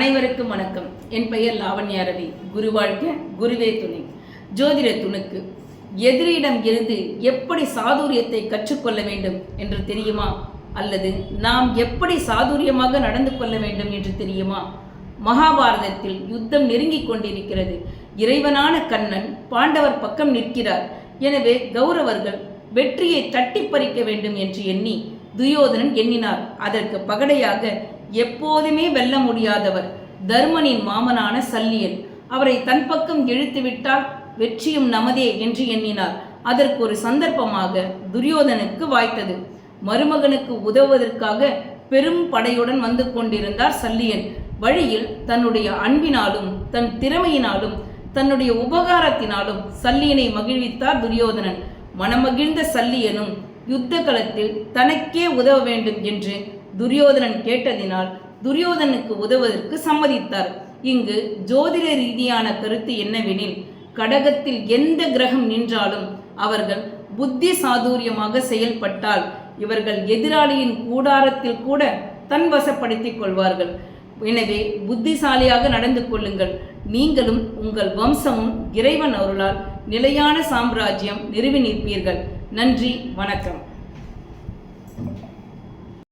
அனைவருக்கும் வணக்கம். என் பெயர் லாவண்யா ரவி. குருவாழ்க, குருவே துணை. ஜோதிட துணுக்கு. எதிரியிடம் இருந்து எப்படி சாதுரியத்தை கற்றுக்கொள்ள வேண்டும் என்று தெரியுமா? அல்லது நாம் எப்படி சாதுரியமாக நடந்து கொள்ள வேண்டும் என்று தெரியுமா? மகாபாரதத்தில் யுத்தம் நெருங்கிக் கொண்டிருக்கிறது. இறைவனான கண்ணன் பாண்டவர் பக்கம் நிற்கிறார். எனவே கௌரவர்கள் வெற்றியை தட்டி பறிக்க வேண்டும் என்று எண்ணி துயோதனன் எண்ணினார். அதற்கு பகடையாக எப்போதுமே வெல்ல முடியாதவர் தர்மனின் மாமனான சல்லியன். அவரை தன் பக்கம் இழுத்துவிட்டால் வெற்றியும் நமதே என்று எண்ணினார். அதற்கு ஒரு சந்தர்ப்பமாக துரியோதனுக்கு வாய்த்தது. மருமகனுக்கு உதவுவதற்காக பெரும் படையுடன் வந்து கொண்டிருந்தார் சல்லியன். வழியில் தன்னுடைய அன்பினாலும் தன் திறமையினாலும் தன்னுடைய உபகாரத்தினாலும் சல்லியனை மகிழ்வித்தார் துரியோதனன். மனமகிழ்ந்த சல்லியனும் யுத்த களத்தில் தனக்கே உதவ வேண்டும் என்று துரியோதனன் கேட்டதினால் துரியோதனுக்கு உதவுவதற்கு சம்மதித்தார். இங்கு ஜோதிட ரீதியான கருத்து என்னவெனில், கடகத்தில் எந்த கிரகம் நின்றாலும் அவர்கள் புத்தி சாதுரியமாக செயல்பட்டால் இவர்கள் எதிராளியின் கூடாரத்தில் கூட தன்வசப்படுத்திக் கொள்வார்கள். எனவே புத்திசாலியாக நடந்து கொள்ளுங்கள். நீங்களும் உங்கள் வம்சமும் இறைவன் அருளால் நிலையான சாம்ராஜ்யம் நிறுவி நிற்பீர்கள். நன்றி, வணக்கம்.